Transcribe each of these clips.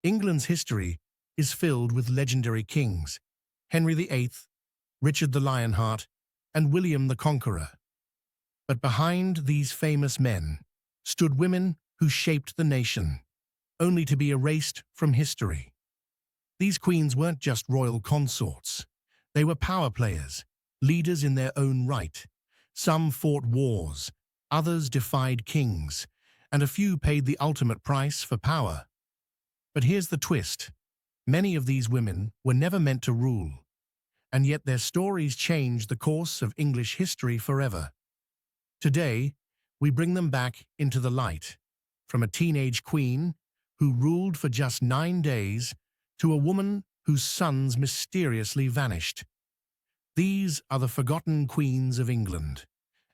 England's history is filled with legendary kings, Henry VIII, Richard the Lionheart, and William the Conqueror. But behind these famous men stood women who shaped the nation, only to be erased from history. These queens weren't just royal consorts. They were power players, leaders in their own right. Some fought wars, others defied kings, and a few paid the ultimate price for power. But here's the twist. Many of these women were never meant to rule, and yet their stories changed the course of English history forever. Today, we bring them back into the light, from a teenage queen who ruled for just 9 days to a woman whose sons mysteriously vanished. These are the forgotten queens of England,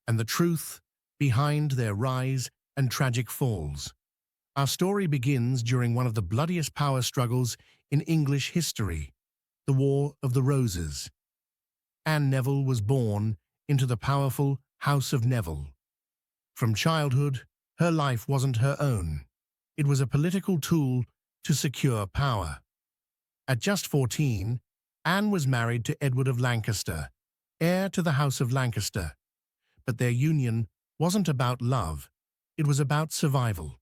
and the truth behind their rise and tragic falls. Our story begins during one of the bloodiest power struggles in English history, the War of the Roses. Anne Neville was born into the powerful House of Neville. From childhood, her life wasn't her own. It was a political tool to secure power. At just 14, Anne was married to Edward of Lancaster, heir to the House of Lancaster. But their union wasn't about love, it was about survival.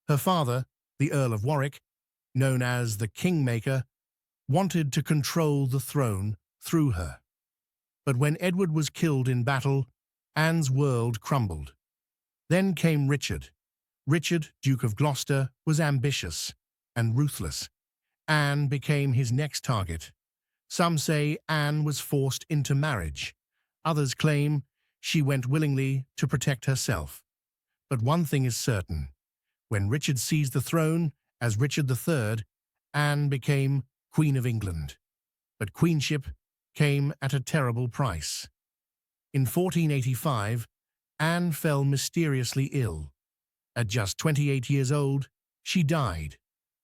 Her father, the Earl of Warwick, known as the Kingmaker, wanted to control the throne through her. But when Edward was killed in battle, Anne's world crumbled. Then came Richard. Richard, Duke of Gloucester, was ambitious and ruthless. Anne became his next target. Some say Anne was forced into marriage. Others claim she went willingly to protect herself. But one thing is certain. When Richard seized the throne as Richard III, Anne became Queen of England. But queenship came at a terrible price. In 1485, Anne fell mysteriously ill. At just 28 years old, she died,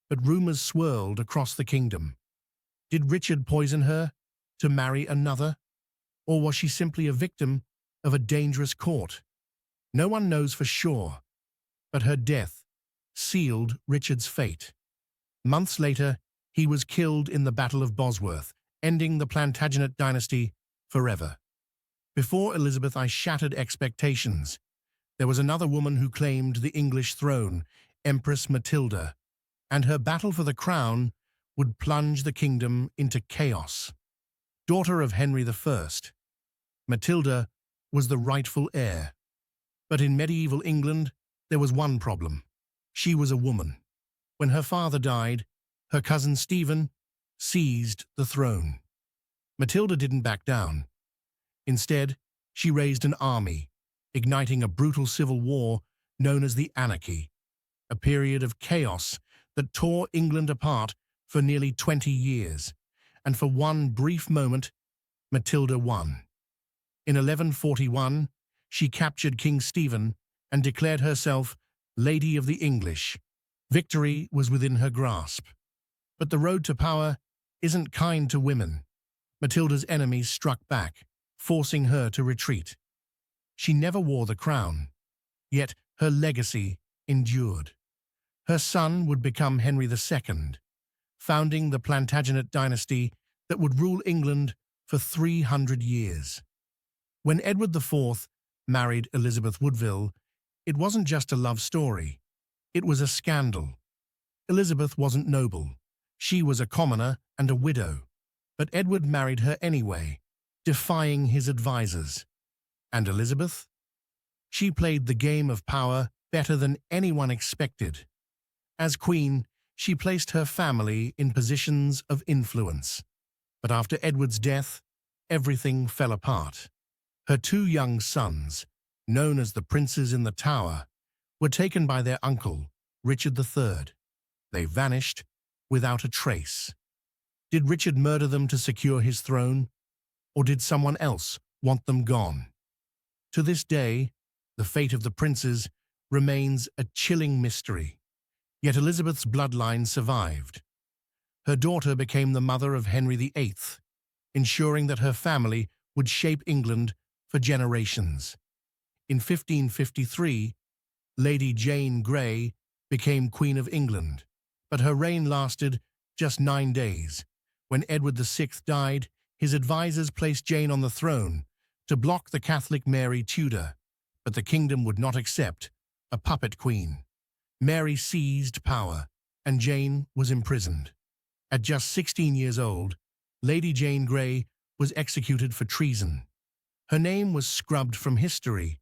but rumors swirled across the kingdom. Did Richard poison her to marry another? Or was she simply a victim of a dangerous court? No one knows for sure, but her death sealed Richard's fate. Months later, he was killed in the Battle of Bosworth, ending the Plantagenet dynasty forever. Before Elizabeth, I shattered expectations. There was another woman who claimed the English throne, Empress Matilda, and her battle for the crown would plunge the kingdom into chaos. Daughter of Henry I, Matilda was the rightful heir. But in medieval England, there was one problem. She was a woman. When her father died, her cousin Stephen seized the throne. Matilda didn't back down. Instead, she raised an army, igniting a brutal civil war known as the Anarchy, a period of chaos that tore England apart for nearly 20 years, and for one brief moment, Matilda won. In 1141, she captured King Stephen and declared herself Lady of the English. Victory was within her grasp. But the road to power isn't kind to women. Matilda's enemies struck back, forcing her to retreat. She never wore the crown, yet her legacy endured. Her son would become Henry II, founding the Plantagenet dynasty that would rule England for 300 years. When Edward IV married Elizabeth Woodville, it wasn't just a love story. It was a scandal. Elizabeth wasn't noble. She was a commoner and a widow. But Edward married her anyway, defying his advisors. And Elizabeth? She played the game of power better than anyone expected. As queen, she placed her family in positions of influence. But after Edward's death, everything fell apart. Her 2 young sons, known as the Princes in the Tower, were taken by their uncle, Richard III. They vanished without a trace. Did Richard murder them to secure his throne? Or did someone else want them gone? To this day, the fate of the princes remains a chilling mystery. Yet Elizabeth's bloodline survived. Her daughter became the mother of Henry VIII, ensuring that her family would shape England for generations. In 1553, Lady Jane Grey became Queen of England, But her reign lasted just 9 days. When Edward VI died, his advisors placed Jane on the throne to block the Catholic Mary Tudor, but the kingdom would not accept a puppet queen. Mary seized power, and Jane was imprisoned. At just 16 years old, Lady Jane Grey was executed for treason. Her name was scrubbed from history,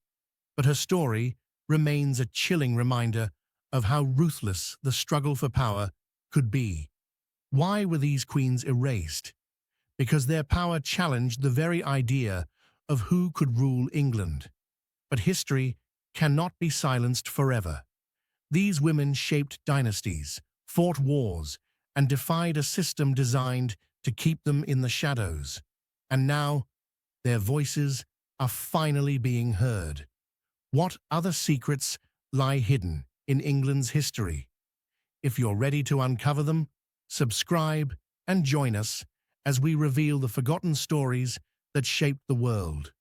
but her story remains a chilling reminder of how ruthless the struggle for power could be. Why were these queens erased? Because their power challenged the very idea of who could rule England. But history cannot be silenced forever. These women shaped dynasties, fought wars, and defied a system designed to keep them in the shadows. And now, their voices are finally being heard. What other secrets lie hidden in England's history? If you're ready to uncover them, subscribe and join us as we reveal the forgotten stories that shaped the world.